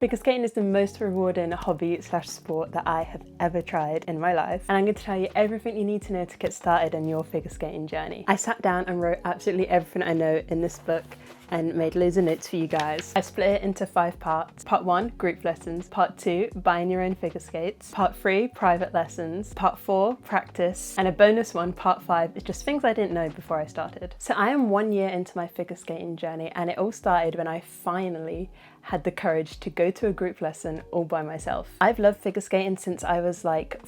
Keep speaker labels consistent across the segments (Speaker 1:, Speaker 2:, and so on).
Speaker 1: Figure skating is the most rewarding hobby/sport that I have ever tried in my life, and I'm going to tell you everything you need to know to get started on your figure skating journey. I sat down and wrote absolutely everything I know in this book and made loads of notes for you guys. I split it into 5 parts. Part 1, group lessons. Part 2, buying your own figure skates. Part 3, private lessons. Part 4, practice. And a bonus one, part 5, is just things I didn't know before I started. So I am 1 year into my figure skating journey, and it all started when I finally had the courage to go to a group lesson all by myself. I've loved figure skating since I was like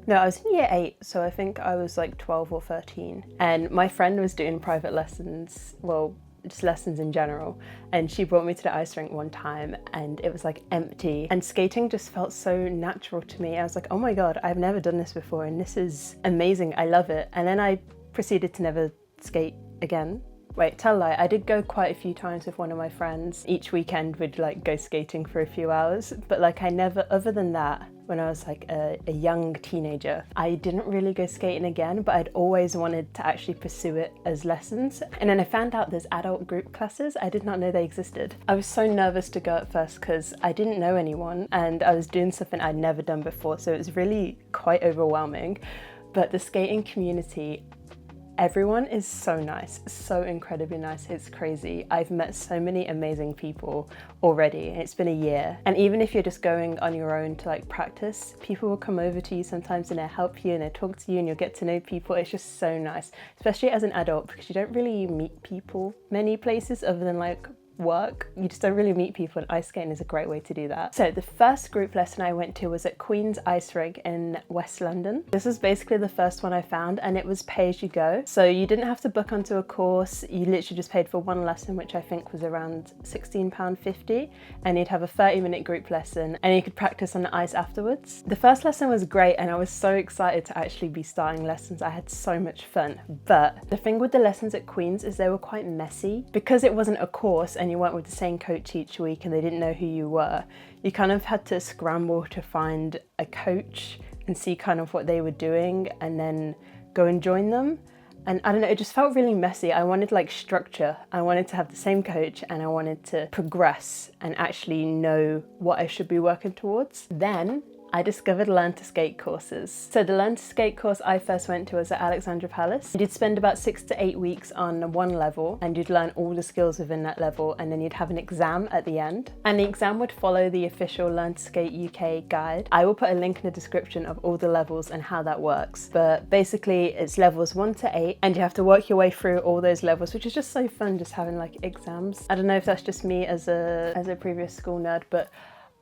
Speaker 1: I was in year 8, so I think I was like 12 or 13. And my friend was doing private lessons, well, just lessons in general. And she brought me to the ice rink one time and it was like empty. And skating just felt so natural to me. I was like, oh my God, I've never done this before and this is amazing, I love it. And then I proceeded to never skate again. Wait, tell a lie, I did go quite a few times with one of my friends. Each weekend we'd like go skating for a few hours, but like I never, other than that, when I was like a young teenager, I didn't really go skating again, but I'd always wanted to actually pursue it as lessons. And then I found out there's adult group classes. I did not know they existed. I was so nervous to go at first because I didn't know anyone and I was doing something I'd never done before, so it was really quite overwhelming. But the skating community, everyone is so nice, so incredibly nice, it's crazy. I've met so many amazing people already, and it's been a year. And even if you're just going on your own to like practice, people will come over to you sometimes and they'll help you and they'll talk to you and you'll get to know people. It's just so nice, especially as an adult, because you don't really meet people many places other than like work. You just don't really meet people, and ice skating is a great way to do that. So the first group lesson I went to was at Queen's Ice Rink in West London. This was basically the first one I found, and it was pay as you go. So you didn't have to book onto a course, you literally just paid for one lesson, which I think was around £16.50, and you'd have a 30-minute group lesson and you could practice on the ice afterwards. The first lesson was great and I was so excited to actually be starting lessons. I had so much fun, but the thing with the lessons at Queen's is they were quite messy. Because it wasn't a course and you weren't with the same coach each week and they didn't know who you were, you kind of had to scramble to find a coach and see kind of what they were doing and then go and join them. And I don't know, it just felt really messy. I wanted like structure. I wanted to have the same coach and I wanted to progress and actually know what I should be working towards. Then I discovered Learn to Skate courses. So the Learn to Skate course I first went to was at Alexandra Palace. You'd spend about 6 to 8 weeks on one level and you'd learn all the skills within that level, and then you'd have an exam at the end. And the exam would follow the official Learn to Skate UK guide. I will put a link in the description of all the levels and how that works. But basically it's levels 1 to 8 and you have to work your way through all those levels, which is just so fun, just having like exams. I don't know if that's just me as a previous school nerd, but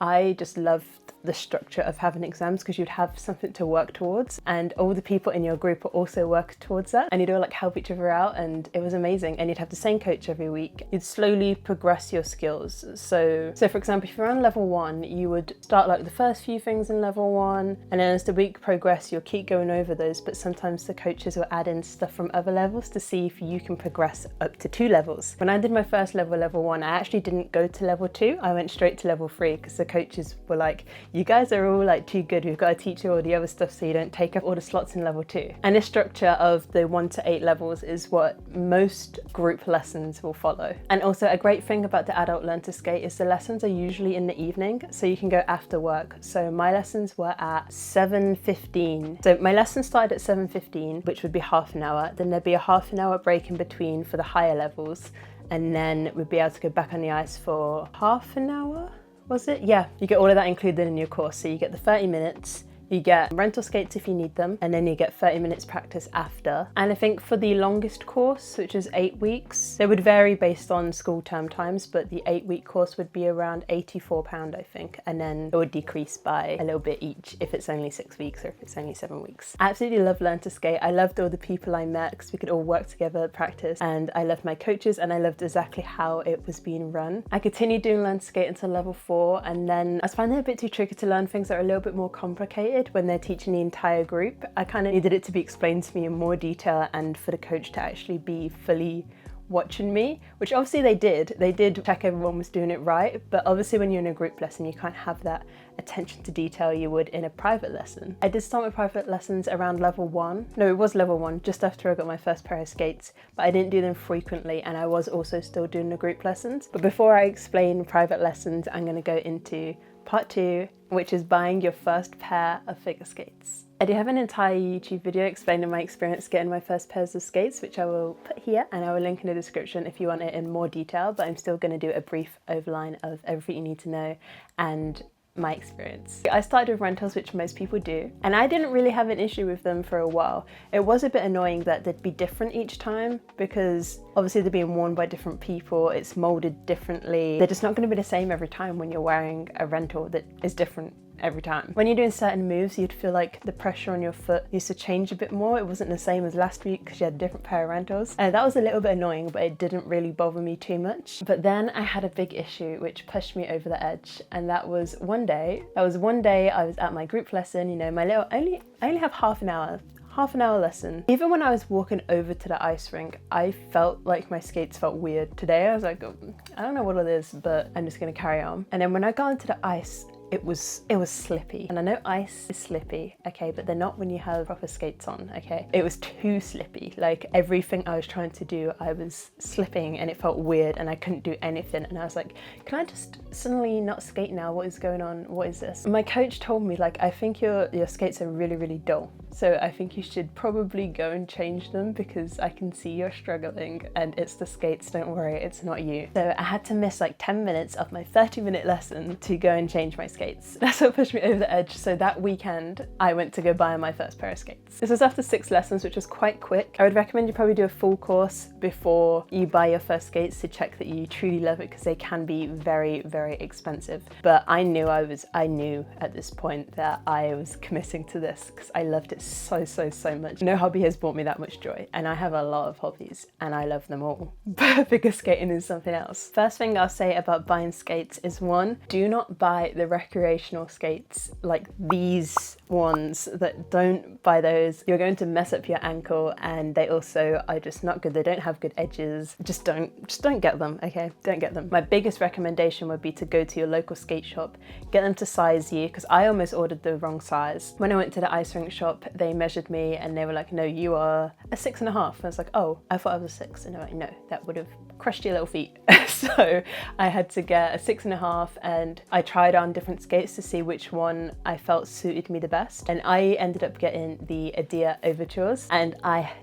Speaker 1: I just loved the structure of having exams because you'd have something to work towards and all the people in your group would also work towards that, and you'd all like help each other out, and it was amazing. And you'd have the same coach every week. You'd slowly progress your skills. So for example, if you're on level 1, you would start like the first few things in level 1, and then as the week progresses you'll keep going over those, but sometimes the coaches will add in stuff from other levels to see if you can progress up to 2 levels. When I did my first level 1, I actually didn't go to level 2, I went straight to level 3 because the coaches were like, you guys are all like too good, we've got to teach you all the other stuff so you don't take up all the slots in level 2. And this structure of the 1 to 8 levels is what most group lessons will follow. And also a great thing about the adult Learn to Skate is the lessons are usually in the evening, so you can go after work. So my lessons were at 7:15. So my lesson started at 7:15, which would be half an hour. Then there'd be a half an hour break in between for the higher levels, and then we'd be able to go back on the ice for half an hour. Was it? Yeah, you get all of that included in your course. So you get the 30 minutes, you get rental skates if you need them, and then you get 30 minutes practice after. And I think for the longest course, which is 8 weeks, they would vary based on school term times, but the 8-week course would be around £84, I think, and then it would decrease by a little bit each if it's only 6 weeks or if it's only 7 weeks. I absolutely love Learn to Skate. I loved all the people I met because we could all work together at practice, and I loved my coaches and I loved exactly how it was being run. I continued doing Learn to Skate until level 4, and then I was finding it a bit too tricky to learn things that are a little bit more complicated when they're teaching the entire group. I kind of needed it to be explained to me in more detail and for the coach to actually be fully watching me, which obviously they did check everyone was doing it right, but obviously when you're in a group lesson you can't have that attention to detail you would in a private lesson. I did start my private lessons around level 1. No, it was level 1, just after I got my first pair of skates, but I didn't do them frequently, and I was also still doing the group lessons. But before I explain private lessons, I'm going to go into part 2, which is buying your first pair of figure skates. I do have an entire YouTube video explaining my experience getting my first pairs of skates, which I will put here and I will link in the description if you want it in more detail, but I'm still going to do a brief overline of everything you need to know and my experience. I started with rentals, which most people do, and I didn't really have an issue with them for a while. It was a bit annoying that they'd be different each time because obviously they're being worn by different people, it's molded differently. They're just not going to be the same every time when you're wearing a rental that is different every time. When you're doing certain moves, you'd feel like the pressure on your foot used to change a bit more. It wasn't the same as last week because you had a different pair of rentals. And that was a little bit annoying, but it didn't really bother me too much. But then I had a big issue which pushed me over the edge, and that was one day I was at my group lesson, you know, I only have half an hour lesson. Even when I was walking over to the ice rink, I felt like my skates felt weird. Today I was like, I don't know what it is, but I'm just gonna carry on. And then when I got into the ice, it was slippy. And I know ice is slippy, okay, but they're not when you have proper skates on, okay? It was too slippy. Like everything I was trying to do, I was slipping and it felt weird and I couldn't do anything. And I was like, can I just suddenly not skate now? What is going on? What is this? My coach told me, like, I think your skates are really, really dull. So I think you should probably go and change them because I can see you're struggling and it's the skates, don't worry, it's not you. So I had to miss like 10 minutes of my 30-minute lesson to go and change my skates. That's what pushed me over the edge. So that weekend, I went to go buy my first pair of skates. This was after 6 lessons, which was quite quick. I would recommend you probably do a full course before you buy your first skates to check that you truly love it because they can be very, very expensive. But I knew at this point that I was committing to this because I loved it so much. No hobby has brought me that much joy, and I have a lot of hobbies and I love them all. But figure skating is something else. First thing I'll say about buying skates is, one, do not buy the recreational skates like these ones. Don't buy those. You're going to mess up your ankle and they also are just not good. They don't have good edges. Just don't get them, okay? Don't get them. My biggest recommendation would be to go to your local skate shop, get them to size you, because I almost ordered the wrong size. When I went to the ice rink shop, they measured me and they were like, no, you are a 6.5. And I was like, oh, I thought I was a 6. And they're like, no, that would have crushed your little feet. So I had to get a 6.5 and I tried on different skates to see which one I felt suited me the best. And I ended up getting the Edea Overtures, and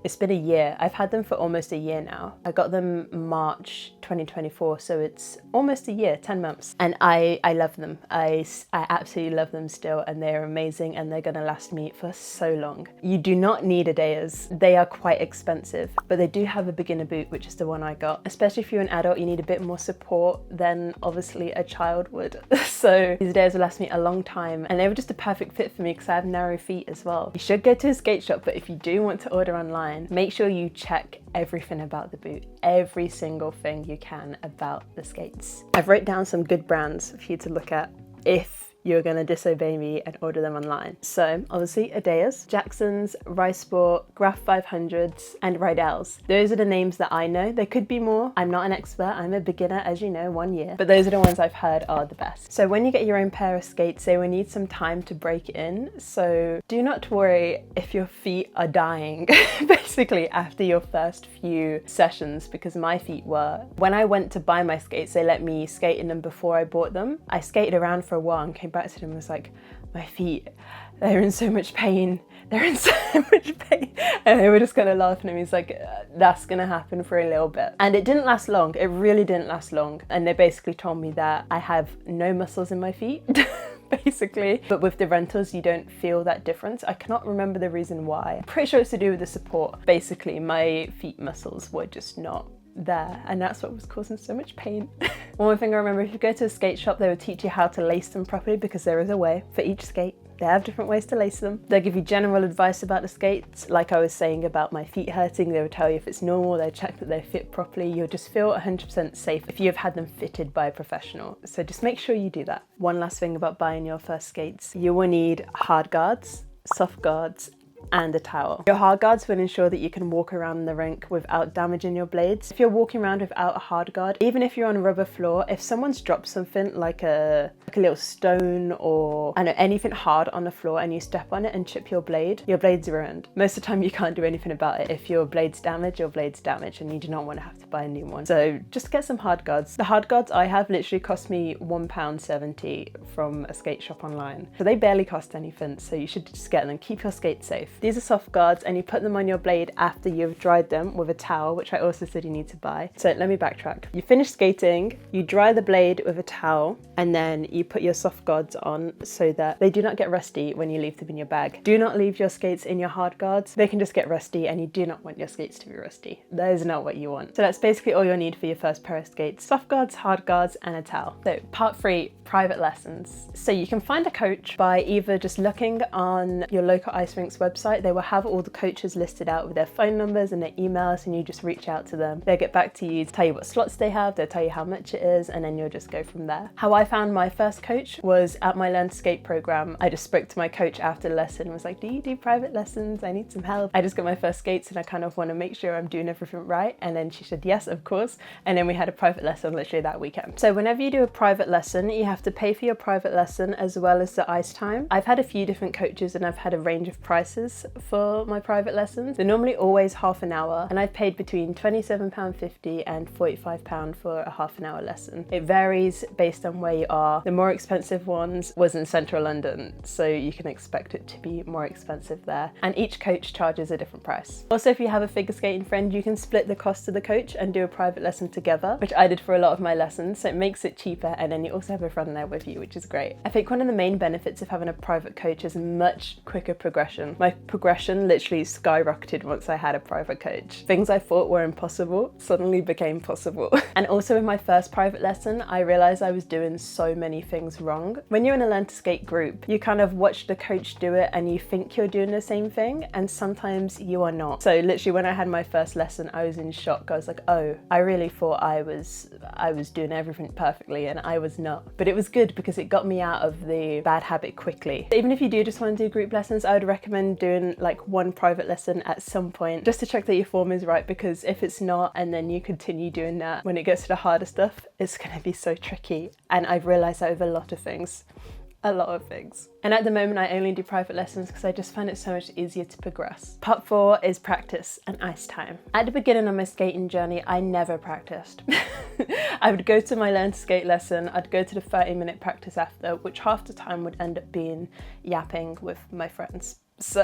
Speaker 1: it's been a year. I've had them for almost a year now. I got them March 2024, so it's almost a year, 10 months. And I love them. I absolutely love them still, and they're amazing and they're gonna last me for so long. You do not need Edeas. They are quite expensive, but they do have a beginner boot, which is the one I got. Especially if you're an adult, you need a bit more support than obviously a child would. So these Edeas will last me a long time, and they were just a perfect fit for me because I have narrow feet as well. You should go to a skate shop, but if you do want to order online, make sure you check everything about the boot, every single thing you can about the skates. I've wrote down some good brands for you to look at if you're gonna disobey me and order them online. So obviously Edeas, Jacksons, Rysport, Graph 500s, and Rydell's. Those are the names that I know. There could be more. I'm not an expert, I'm a beginner, as you know, 1 year, but those are the ones I've heard are the best. So when you get your own pair of skates, they will need some time to break in. So do not worry if your feet are dying, basically after your first few sessions, because my feet were. When I went to buy my skates, they let me skate in them before I bought them. I skated around for a while and came back to them and was like, my feet, they're in so much pain. They're in so much pain. And they were just kind of laughing at me. It's like, that's gonna happen for a little bit. And it didn't last long. It really didn't last long. And they basically told me that I have no muscles in my feet. Basically. But with the rentals, you don't feel that difference. I cannot remember the reason why. I'm pretty sure it's to do with the support. Basically, my feet muscles were just not there, and that's what was causing so much pain. One more thing I remember, if you go to a skate shop, they will teach you how to lace them properly, because there is a way for each skate. They have different ways to lace them. They'll give you general advice about the skates. Like I was saying about my feet hurting, they will tell you if it's normal, they'll check that they fit properly. You'll just feel 100% safe if you have had them fitted by a professional. So just make sure you do that. One last thing about buying your first skates, you will need hard guards, soft guards, and a towel. Your hard guards will ensure that you can walk around the rink without damaging your blades. If you're walking around without a hard guard, even if you're on a rubber floor, if someone's dropped something like a little stone or I don't know, anything hard on the floor and you step on it and chip your blade's ruined. Most of the time you can't do anything about it. If your blade's damaged, your blade's damaged and you do not want to have to buy a new one. So just get some hard guards. The hard guards I have literally cost me £1.70 from a skate shop online. So they barely cost anything, so you should just get them. Keep your skates safe. These are soft guards and you put them on your blade after you've dried them with a towel, which I also said you need to buy. So let me backtrack. You finish skating, you dry the blade with a towel, and then you put your soft guards on so that they do not get rusty when you leave them in your bag. Do not leave your skates in your hard guards. They can just get rusty and you do not want your skates to be rusty. That is not what you want. So that's basically all you'll need for your first pair of skates. Soft guards, hard guards, and a towel. So part 3, private lessons. So you can find a coach by either just looking on your local ice rink's website. They will have all the coaches listed out with their phone numbers and their emails, and you just reach out to them. They'll get back to you, tell you what slots they have, they'll tell you how much it is, and then you'll just go from there. How I found my first coach was at my Learn to Skate program. I just spoke to my coach after the lesson and was like, do you do private lessons? I need some help. I just got my first skates and I kind of want to make sure I'm doing everything right. And then she said, yes, of course. And then we had a private lesson literally that weekend. So whenever you do a private lesson, you have to pay for your private lesson as well as the ice time. I've had a few different coaches and I've had a range of prices for my private lessons. They're normally always half an hour, and I've paid between £27.50 and £45 for a half an hour lesson. It varies based on where you are. The more expensive ones was in central London, so you can expect it to be more expensive there. And each coach charges a different price. Also, if you have a figure skating friend, you can split the cost of the coach and do a private lesson together, which I did for a lot of my lessons, so it makes it cheaper, and then you also have a friend there with you, which is great. I think one of the main benefits of having a private coach is much quicker progression. My progression literally skyrocketed once I had a private coach. Things I thought were impossible suddenly became possible. And also in my first private lesson, I realized I was doing so many things wrong. When you're in a Learn to Skate group, you kind of watch the coach do it and you think you're doing the same thing, and sometimes you are not. So literally when I had my first lesson, I was in shock. I was like, oh, I really thought I was doing everything perfectly, and I was not. But it was good because it got me out of the bad habit quickly. Even if you do just want to do group lessons, I would recommend doing like one private lesson at some point just to check that your form is right, because if it's not and then you continue doing that, when it gets to the harder stuff, it's going to be so tricky. And I've realized that with a lot of things. And at the moment I only do private lessons because I just find it so much easier to progress. Part 4 is practice and ice time. At the beginning of my skating journey, I never practiced. I would go to my Learn to Skate lesson, I'd go to the 30-minute practice after, which half the time would end up being yapping with my friends. So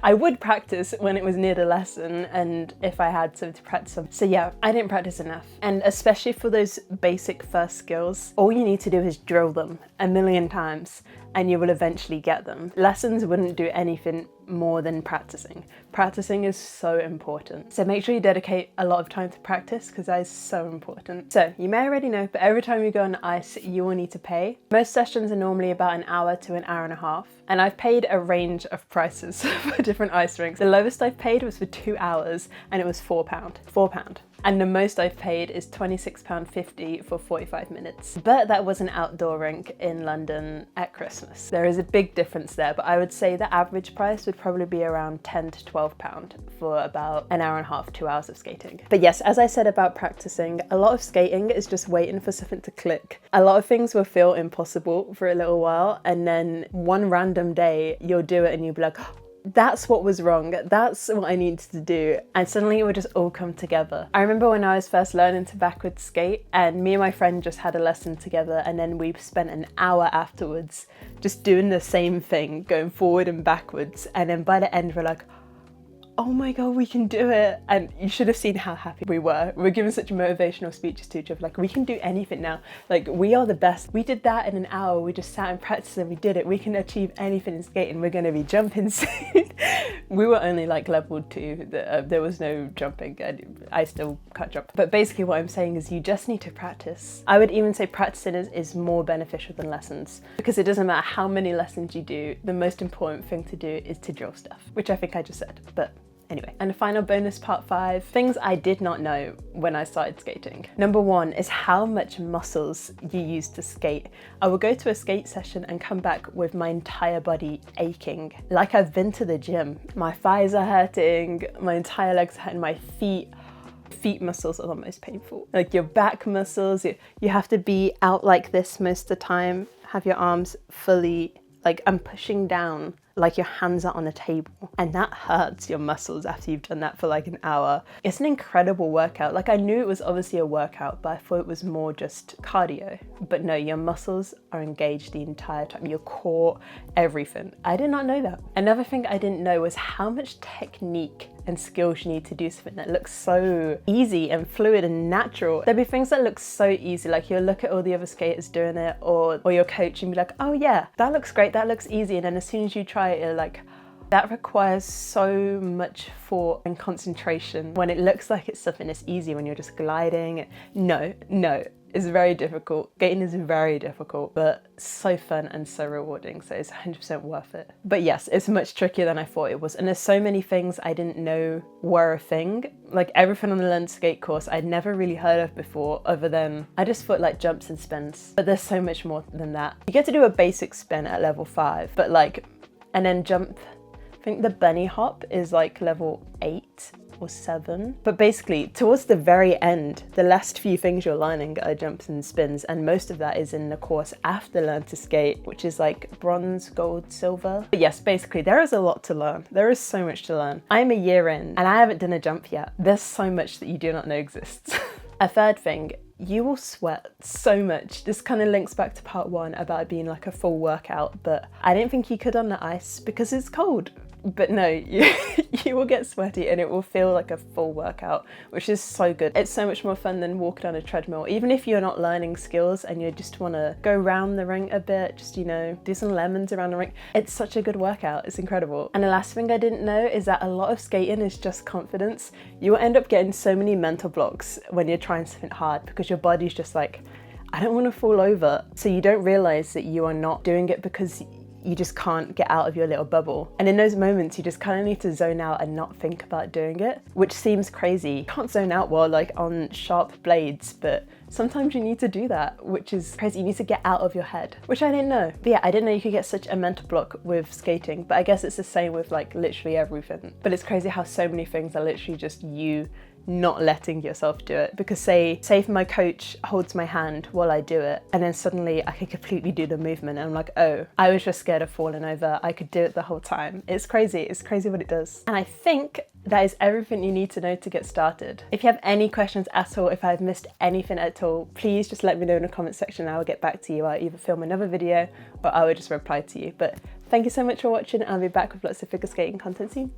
Speaker 1: I would practice when it was near the lesson and if I had to practice them. So yeah, I didn't practice enough. And especially for those basic first skills, all you need to do is drill them a million times and you will eventually get them. Lessons wouldn't do anything more than practicing. Practicing is so important. So make sure you dedicate a lot of time to practice because that is so important. So you may already know, but every time you go on ice, you will need to pay. Most sessions are normally about an hour to an hour and a half. And I've paid a range of prices for different ice rinks. The lowest I've paid was for 2 hours and it was £4. And the most I've paid is £26.50 for 45 minutes. But that was an outdoor rink in London at Christmas. There is a big difference there, but I would say the average price would probably be around £10 to £12 for about an hour and a half, 2 hours of skating. But yes, as I said about practicing, a lot of skating is just waiting for something to click. A lot of things will feel impossible for a little while, and then one random day you'll do it and you'll be like, that's what was wrong, that's what I needed to do, and suddenly it would just all come together. I remember when I was first learning to backwards skate and me and my friend just had a lesson together, and then we spent an hour afterwards just doing the same thing, going forward and backwards, and then by the end we're like, oh my god, we can do it. And you should have seen how happy we were. We were giving such motivational speeches to each other, like, we can do anything now. Like, we are the best. We did that in an hour. We just sat and practiced and we did it. We can achieve anything in skating. We're going to be jumping soon. We were only like level 2. There was no jumping. I still can't jump. But basically what I'm saying is you just need to practice. I would even say practicing is more beneficial than lessons, because it doesn't matter how many lessons you do. The most important thing to do is to drill stuff, which I think I just said, but Anyway, and the final bonus part 5, things I did not know when I started skating. Number 1 is how much muscles you use to skate. I will go to a skate session and come back with my entire body aching. Like I've been to the gym. My thighs are hurting, my entire legs are hurting, my feet muscles are the most painful. Like your back muscles, you have to be out like this most of the time, have your arms fully, like I'm pushing down like your hands are on a table, and that hurts your muscles after you've done that for like an hour. It's an incredible workout. Like I knew it was obviously a workout, but I thought it was more just cardio. But no, your muscles are engaged the entire time, your core, everything. I did not know that. Another thing I didn't know was how much technique and skills you need to do something that looks so easy and fluid and natural. There'll be things that look so easy, like you'll look at all the other skaters doing it, or your coach, and be like, oh yeah, that looks great, that looks easy. And then as soon as you try it, you're like, that requires so much thought and concentration when it looks like it's something that's easy when you're just gliding. No, it's very difficult. Skating is very difficult, but so fun and so rewarding, so it's 100% worth it. But yes, it's much trickier than I thought it was, and there's so many things I didn't know were a thing. Like everything on the Learn to Skate course I'd never really heard of before, other than I just thought like jumps and spins, but there's so much more than that. You get to do a basic spin at level 5, but like, and then jump, I think the bunny hop is like level 8 or 7. But basically, towards the very end, the last few things you're learning are jumps and spins, and most of that is in the course after Learn to Skate, which is like bronze, gold, silver. But yes, basically, there is a lot to learn. There is so much to learn. I'm a year in, and I haven't done a jump yet. There's so much that you do not know exists. A third thing, you will sweat so much. This kind of links back to part 1 about it being like a full workout, but I didn't think you could on the ice because it's cold. But no, you will get sweaty and it will feel like a full workout, which is so good. It's so much more fun than walking on a treadmill. Even if you're not learning skills and you just want to go around the rink a bit, just, you know, do some lemons around the rink. It's such a good workout. It's incredible. And the last thing I didn't know is that a lot of skating is just confidence. You will end up getting so many mental blocks when you're trying something hard because your body's just like, I don't want to fall over. So you don't realize that you are not doing it because you just can't get out of your little bubble. And in those moments, you just kind of need to zone out and not think about doing it, which seems crazy. You can't zone out while like on sharp blades, but sometimes you need to do that, which is crazy. You need to get out of your head, which I didn't know. But yeah, I didn't know you could get such a mental block with skating, but I guess it's the same with like literally everything. But it's crazy how so many things are literally just you not letting yourself do it. Because say if my coach holds my hand while I do it, and then suddenly I could completely do the movement, and I'm like, oh, I was just scared of falling over. I could do it the whole time. It's crazy what it does. And I think that is everything you need to know to get started. If you have any questions at all, if I've missed anything at all, please just let me know in the comment section and I will get back to you. I'll either film another video or I will just reply to you. But thank you so much for watching. I'll be back with lots of figure skating content soon.